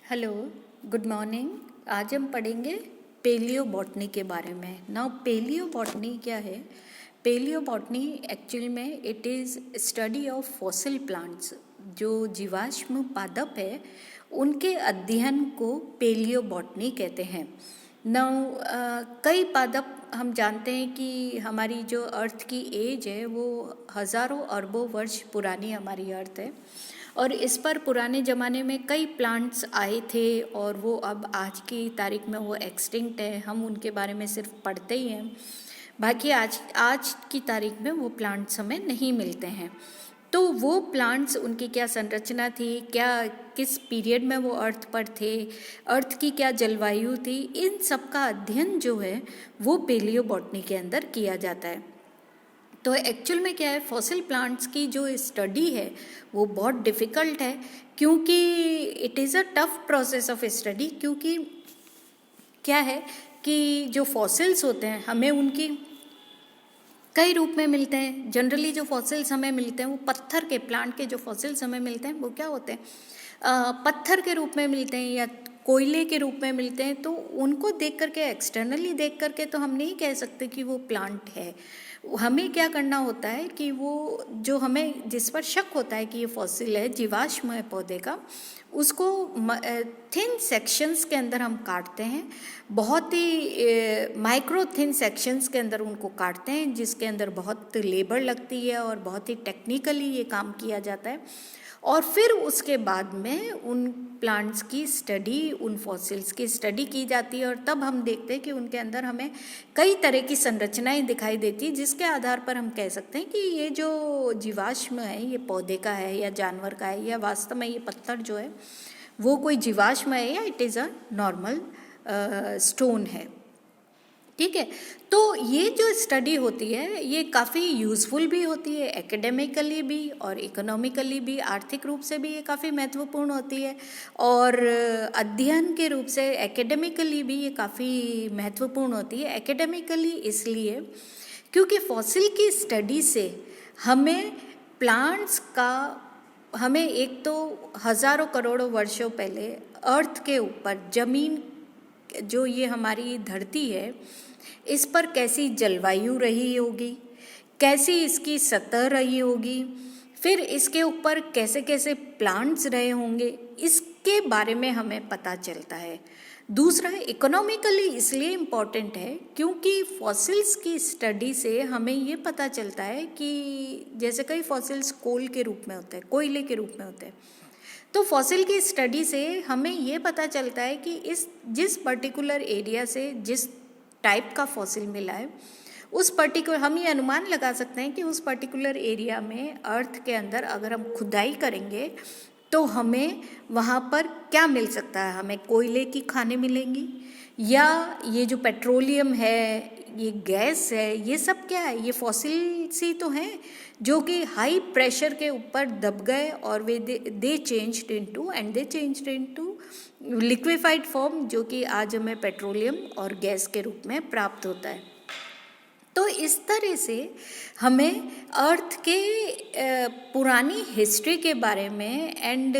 Hello, good morning. आज हम पढ़ेंगे पेलियो बॉटनी के बारे में। नाउ पेलियो बॉटनी क्या है? पेलियो बॉटनी एक्चुअली में it is study of fossil plants. जो जीवाश्म पादप है उनके अध्ययन को पेलियो बॉटनी कहते हैं। नाउ कई पादप हम जानते हैं कि हमारी जो अर्थ की एज है वो हज़ारों अरबों वर्ष पुरानी हमारी अर्थ है, और इस पर पुराने ज़माने में कई प्लांट्स आए थे और वो अब आज की तारीख में वो एक्सटिंक्ट है। हम उनके बारे में सिर्फ पढ़ते ही हैं, बाकी आज की तारीख में वो प्लांट्स हमें नहीं मिलते हैं। तो वो प्लांट्स, उनकी क्या संरचना थी, क्या किस पीरियड में वो अर्थ पर थे, अर्थ की क्या जलवायु थी, इन सब का अध्ययन जो है वो पेलियो बॉटनी के अंदर किया जाता है। तो एक्चुअल में क्या है, फॉसिल प्लांट्स की जो स्टडी है वो बहुत डिफ़िकल्ट है, क्योंकि it is a tough process of study. क्योंकि क्या है कि जो फॉसिल्स होते हैं हमें उनकी कई रूप में मिलते हैं। जनरली जो फॉसिल्स हमें मिलते हैं वो पत्थर के, प्लांट के जो फॉसिल्स हमें मिलते हैं वो क्या होते हैं, पत्थर के रूप में मिलते हैं या कोयले के रूप में मिलते हैं। तो उनको देख करके, एक्सटर्नली देख करके तो हम नहीं कह सकते कि वो प्लांट है। हमें क्या करना होता है कि वो जो हमें जिस पर शक होता है कि ये फॉसिल है, जीवाश्म है पौधे का, उसको थिन सेक्शंस के अंदर हम काटते हैं, बहुत ही माइक्रो थिन सेक्शंस के अंदर उनको काटते हैं, जिसके अंदर बहुत लेबर लगती है और बहुत ही टेक्निकली ये काम किया जाता है। और फिर उसके बाद में उन प्लांट्स की स्टडी, उन फॉसिल्स की स्टडी की जाती है, और तब हम देखते हैं कि उनके अंदर हमें कई तरह की संरचनाएं दिखाई देती हैं, जिसके आधार पर हम कह सकते हैं कि ये जो जीवाश्म है ये पौधे का है या जानवर का है, या वास्तव में ये पत्थर जो है वो कोई जीवाश्म है या it is a normal stone है। ठीक है, तो ये जो स्टडी होती है ये काफ़ी यूज़फुल भी होती है, एकेडमिकली भी और इकोनॉमिकली भी, आर्थिक रूप से भी ये काफ़ी महत्वपूर्ण होती है, और अध्ययन के रूप से एकेडमिकली भी ये काफ़ी महत्वपूर्ण होती है। एकेडमिकली इसलिए क्योंकि फॉसिल की स्टडी से हमें प्लांट्स का, हमें एक तो हज़ारों करोड़ों वर्षों पहले अर्थ के ऊपर, ज़मीन जो ये हमारी धरती है, इस पर कैसी जलवायु रही होगी, कैसी इसकी सतह रही होगी, फिर इसके ऊपर कैसे कैसे प्लांट्स रहे होंगे, इसके बारे में हमें पता चलता है। दूसरा, इकोनॉमिकली इसलिए इम्पॉर्टेंट है क्योंकि फॉसिल्स की स्टडी से हमें ये पता चलता है कि जैसे कई फॉसिल्स कोल के रूप में होते हैं, कोयले के रूप में होते हैं, तो फॉसिल की स्टडी से हमें ये पता चलता है कि जिस पर्टिकुलर एरिया से जिस टाइप का फॉसिल मिला है, उस पर्टिकुलर, हम ये अनुमान लगा सकते हैं कि उस पर्टिकुलर एरिया में अर्थ के अंदर अगर हम खुदाई करेंगे तो हमें वहाँ पर क्या मिल सकता है। हमें कोयले की खानें मिलेंगी, या ये जो पेट्रोलियम है, ये गैस है, ये सब क्या है, ये फॉसिल्स ही तो हैं जो कि हाई प्रेशर के ऊपर दब गए और वे they changed into liquefied form, जो कि आज हमें पेट्रोलियम और गैस के रूप में प्राप्त होता है। तो इस तरह से हमें अर्थ के पुरानी हिस्ट्री के बारे में, एंड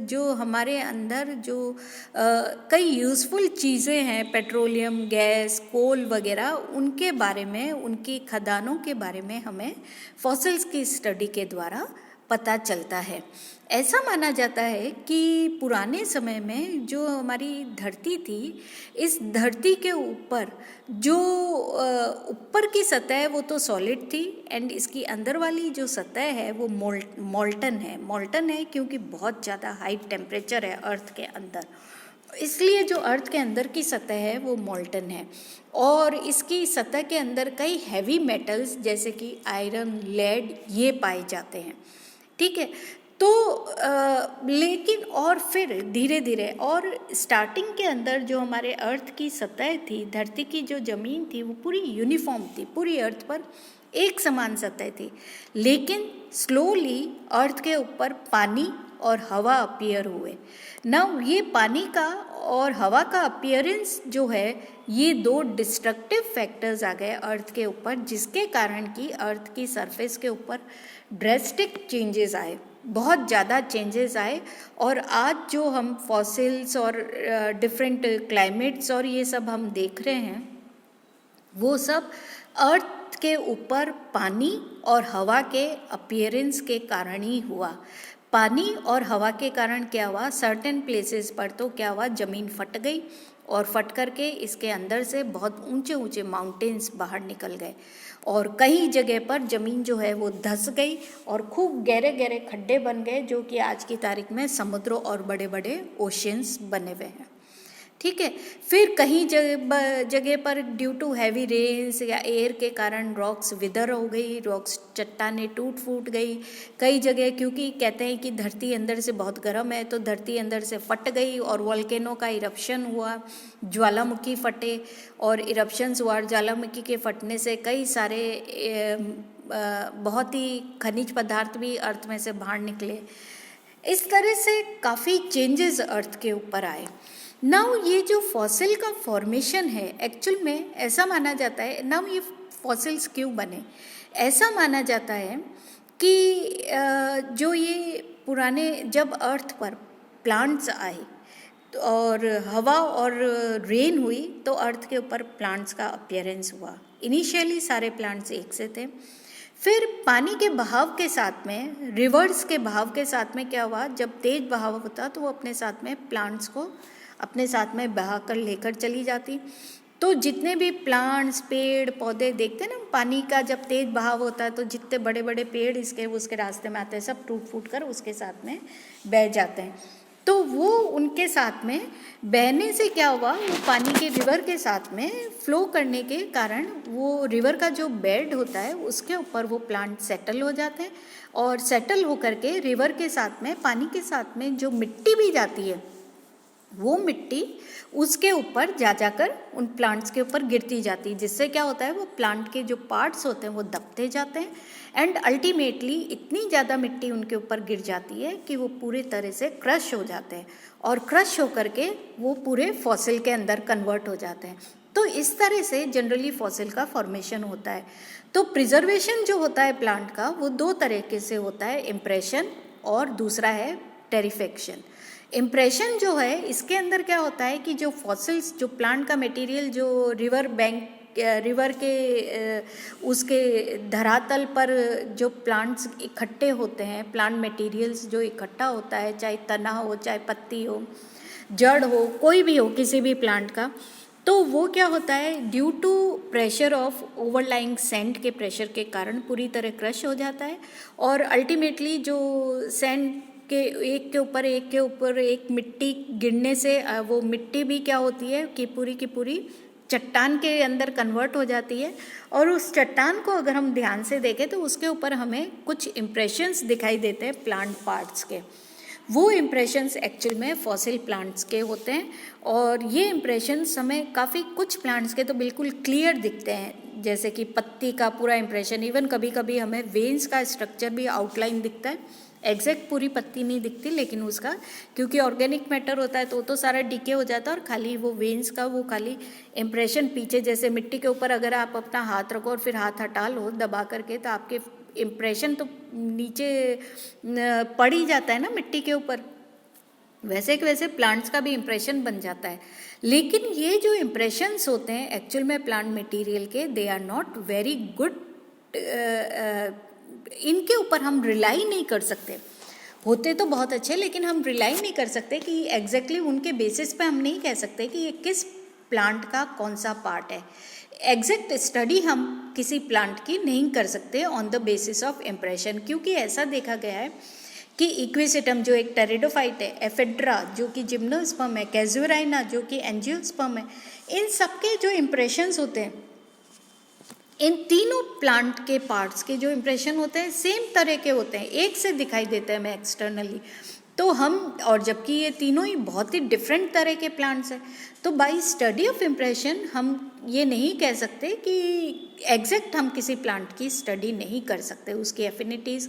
जो हमारे अंदर जो कई यूज़फुल चीज़ें हैं, पेट्रोलियम, गैस, कोल वगैरह, उनके बारे में, उनकी खदानों के बारे में हमें फॉसिल्स की स्टडी के द्वारा पता चलता है। ऐसा माना जाता है कि पुराने समय में जो हमारी धरती थी, इस धरती के ऊपर जो ऊपर की सतह है वो तो सॉलिड थी, एंड इसकी अंदर वाली जो सतह है वो मॉल्टन है क्योंकि बहुत ज़्यादा हाई टेम्परेचर है अर्थ के अंदर, इसलिए जो अर्थ के अंदर की सतह है वो मॉल्टन है। और इसकी सतह के अंदर कई हैवी मेटल्स जैसे कि आयरन, लेड, ये पाए जाते हैं। ठीक है, तो लेकिन और फिर धीरे धीरे, और स्टार्टिंग के अंदर जो हमारे अर्थ की सतह थी, धरती की जो ज़मीन थी, वो पूरी यूनिफॉर्म थी, पूरी अर्थ पर एक समान सतह थी। लेकिन स्लोली अर्थ के ऊपर पानी और हवा अपीयर हुए। नाउ ये पानी का और हवा का अपीयरेंस जो है, ये दो डिस्ट्रक्टिव फैक्टर्स आ गए अर्थ के ऊपर, जिसके कारण कि अर्थ की सरफेस के ऊपर ड्रेस्टिक चेंजेस आए, बहुत ज़्यादा चेंजेस आए और आज जो हम फॉसिल्स और डिफरेंट क्लाइमेट्स और ये सब हम देख रहे हैं वो सब अर्थ के ऊपर पानी और हवा के अपीयरेंस के कारण ही हुआ। पानी और हवा के कारण क्या हुआ, सर्टेन प्लेसेस पर तो क्या हुआ, ज़मीन फट गई और फट करके इसके अंदर से बहुत ऊंचे ऊंचे माउंटेन्स बाहर निकल गए और कई जगह पर ज़मीन जो है वो धंस गई और खूब गहरे गहरे खड्डे बन गए जो कि आज की तारीख में समुद्रों और बड़े बड़े ओशियंस बने हुए हैं। ठीक है, फिर कहीं जगह पर ड्यू टू हैवी रेन्स या एयर के कारण रॉक्स विदर हो गई, रॉक्स चट्टानें टूट फूट गई। कई जगह क्योंकि कहते हैं कि धरती अंदर से बहुत गर्म है तो धरती अंदर से फट गई और वोल्केनो का इरप्शन हुआ, ज्वालामुखी फटे और इरप्शंस हुआ। ज्वालामुखी के फटने से कई सारे बहुत ही खनिज पदार्थ भी अर्थ में से बाहर निकले। इस तरह से काफ़ी चेंजेस अर्थ के ऊपर आए। नाउ ये जो फॉसिल का फॉर्मेशन है एक्चुअल में ऐसा माना जाता है, नाउ ये फॉसिल्स क्यों बने, ऐसा माना जाता है कि जो ये पुराने जब अर्थ पर प्लांट्स आए और हवा और रेन हुई तो अर्थ के ऊपर प्लांट्स का अपीयरेंस हुआ। इनिशियली सारे प्लांट्स एक से थे, फिर पानी के बहाव के साथ में, रिवर्स के बहाव के साथ में क्या हुआ, जब तेज बहाव होता तो वो अपने साथ में प्लांट्स को अपने साथ में बहा कर लेकर चली जाती। तो जितने भी प्लांट्स पेड़ पौधे देखते हैं ना, पानी का जब तेज बहाव होता है तो जितने बड़े बड़े पेड़ उसके रास्ते में आते हैं सब टूट फूट कर उसके साथ में बह जाते हैं। तो वो उनके साथ में बहने से क्या हुआ, वो पानी के रिवर के साथ में फ्लो करने के कारण वो रिवर का जो बेड होता है उसके ऊपर वो प्लांट सेटल हो जाते हैं और सेटल होकर के रिवर के साथ में पानी के साथ में जो मिट्टी भी जाती है वो मिट्टी उसके ऊपर जाकर उन प्लांट्स के ऊपर गिरती जाती है, जिससे क्या होता है वो प्लांट के जो पार्ट्स होते हैं वो दबते जाते हैं एंड अल्टीमेटली इतनी ज़्यादा मिट्टी उनके ऊपर गिर जाती है कि वो पूरी तरह से क्रश हो जाते हैं और क्रश होकर के वो पूरे फॉसिल के अंदर कन्वर्ट हो जाते हैं। तो इस तरह से जनरली फॉसिल का फॉर्मेशन होता है। तो प्रिजर्वेशन जो होता है प्लांट का वो दो तरीके से होता है, इम्प्रेशन और दूसरा है टेरिफेक्शन। इम्प्रेशन जो है इसके अंदर क्या होता है कि जो फॉसिल्स जो प्लांट का मटेरियल जो रिवर के उसके धरातल पर जो प्लांट्स इकट्ठे होते हैं, प्लांट मटेरियल्स जो इकट्ठा होता है, चाहे तना हो, चाहे पत्ती हो, जड़ हो, कोई भी हो किसी भी प्लांट का, तो वो क्या होता है due to pressure of overlying sand के प्रेशर के कारण पूरी तरह क्रश हो जाता है और अल्टीमेटली जो सैंड के एक के ऊपर एक मिट्टी गिरने से वो मिट्टी भी क्या होती है कि पूरी की पूरी चट्टान के अंदर कन्वर्ट हो जाती है और उस चट्टान को अगर हम ध्यान से देखें तो उसके ऊपर हमें कुछ इम्प्रेशंस दिखाई देते हैं प्लांट पार्ट्स के। वो इम्प्रेशंस एक्चुअल में फॉसिल प्लांट्स के होते हैं और ये इम्प्रेशंस हमें काफ़ी कुछ प्लांट्स के तो बिल्कुल क्लियर दिखते हैं, जैसे कि पत्ती का पूरा इम्प्रेशन, इवन कभी कभी हमें वेन्स का स्ट्रक्चर भी आउटलाइन दिखता है। एग्जैक्ट पूरी पत्ती नहीं दिखती लेकिन उसका क्योंकि ऑर्गेनिक मैटर होता है तो सारा डीके हो जाता है और खाली वो वेन्स का वो खाली इम्प्रेशन पीछे, जैसे मिट्टी के ऊपर अगर आप अपना हाथ रखो और फिर हाथ हटा लो दबा करके तो आपके इम्प्रेशन तो नीचे पड़ ही जाता है ना मिट्टी के ऊपर, वैसे प्लांट्स का भी इम्प्रेशन बन जाता है। लेकिन ये जो इम्प्रेशंस होते हैं एक्चुअल में प्लांट मटेरियल के, they are not very good, इनके ऊपर हम रिलाई नहीं कर सकते। होते तो बहुत अच्छे लेकिन हम रिलाई नहीं कर सकते कि एग्जैक्टली उनके बेसिस पे हम नहीं कह सकते कि ये किस प्लांट का कौन सा पार्ट है। एग्जैक्ट स्टडी हम किसी प्लांट की नहीं कर सकते on the basis of impression, क्योंकि ऐसा देखा गया है कि इक्विसेटम जो एक टेरिडोफाइट है, एफेड्रा जो कि जिम्नोस्पर्म है, कैजुराइना जो कि एंजियोस्पर्म है, इन सबके जो इम्प्रेशंस होते हैं, इन तीनों प्लांट के पार्ट्स के जो इम्प्रेशन होते हैं सेम तरह के होते हैं, एक से दिखाई देते हैं हमें एक्सटर्नली। तो हम, और जबकि ये तीनों ही बहुत ही डिफरेंट तरह के प्लांट्स हैं, तो बाय स्टडी ऑफ इम्प्रेशन हम ये नहीं कह सकते कि एग्जैक्ट हम किसी प्लांट की स्टडी नहीं कर सकते, उसकी एफिनिटीज़,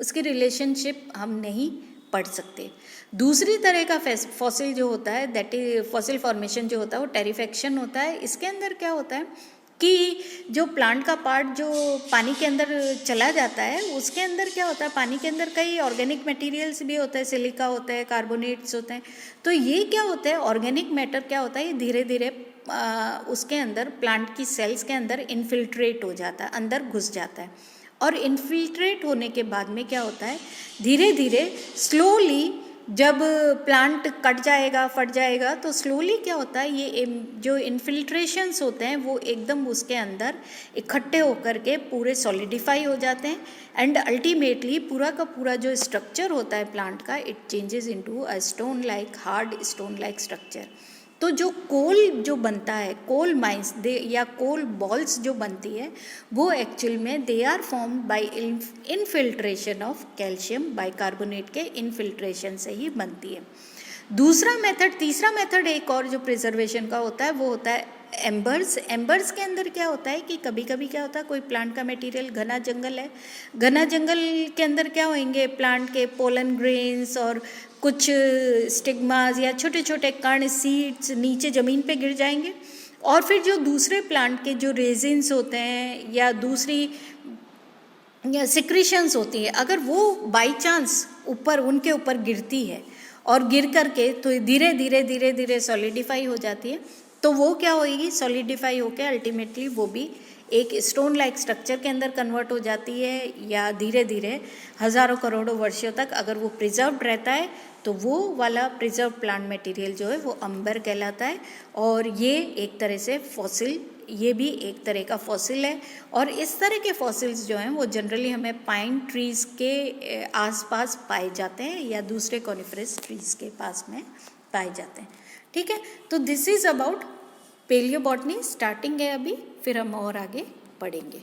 उसकी रिलेशनशिप हम नहीं पढ़ सकते। दूसरी तरह का फॉसिल जो होता है, दैट इज फॉसिल फॉर्मेशन जो होता है वो टेरिफेक्शन होता है। इसके अंदर क्या होता है कि जो प्लांट का पार्ट जो पानी के अंदर चला जाता है, उसके अंदर क्या होता है, पानी के अंदर कई ऑर्गेनिक मटेरियल्स भी होता है, सिलिका होता है, कार्बोनेट्स होते हैं। तो ये क्या होता है, ऑर्गेनिक मैटर क्या होता है, ये धीरे धीरे उसके अंदर प्लांट की सेल्स के अंदर इन्फिल्ट्रेट हो जाता है, अंदर घुस जाता है। और इन्फिल्ट्रेट होने के बाद में क्या होता है, धीरे धीरे स्लोली जब प्लांट कट जाएगा, फट जाएगा, तो स्लोली क्या होता है, ये जो इन्फिल्ट्रेशंस होते हैं वो एकदम उसके अंदर इकट्ठे होकर के पूरे सॉलिडिफाई हो जाते हैं। एंड अल्टीमेटली पूरा का पूरा जो स्ट्रक्चर होता है प्लांट का, it changes into a stone like, hard stone like structure. तो जो कोल जो बनता है, कोल माइंस या कोल बॉल्स जो बनती है, वो एक्चुअल में they are form by infiltration of calcium bicarbonate के इनफिल्ट्रेशन से ही बनती है। दूसरा मेथड, तीसरा मेथड एक और जो प्रिजर्वेशन का होता है वो होता है एम्बर्स। एम्बर्स के अंदर क्या होता है कि कभी कभी क्या होता है, कोई प्लांट का मटेरियल, घना जंगल है, घना जंगल के अंदर क्या होंगे, प्लांट के पोलन ग्रेन्स और कुछ स्टिग्मास या छोटे छोटे कण, सीड्स नीचे ज़मीन पे गिर जाएंगे। और फिर जो दूसरे प्लांट के जो रेजिन्स होते हैं या दूसरी या सिक्रीशंस होती है, अगर वो बाई चांस ऊपर उनके ऊपर गिरती है और गिर करके तो धीरे धीरे धीरे धीरे सॉलिडिफाई हो जाती है, तो वो क्या होएगी, सॉलिडिफाई होकर अल्टीमेटली वो भी एक स्टोन लाइक स्ट्रक्चर के अंदर कन्वर्ट हो जाती है। या धीरे धीरे हज़ारों करोड़ों वर्षों तक अगर वो प्रिजर्व्ड रहता है तो वो वाला प्रिजर्व प्लांट मटेरियल जो है वो अम्बर कहलाता है। और ये एक तरह से फॉसिल, ये भी एक तरह का फॉसिल है। और इस तरह के फॉसिल्स जो हैं वो जनरली हमें पाइन ट्रीज़ के आसपास पाए जाते हैं या दूसरे कॉनिफरस ट्रीज़ के पास में पाए जाते हैं। ठीक है, तो this is about palaeobotany, starting है अभी, फिर हम और आगे पढ़ेंगे।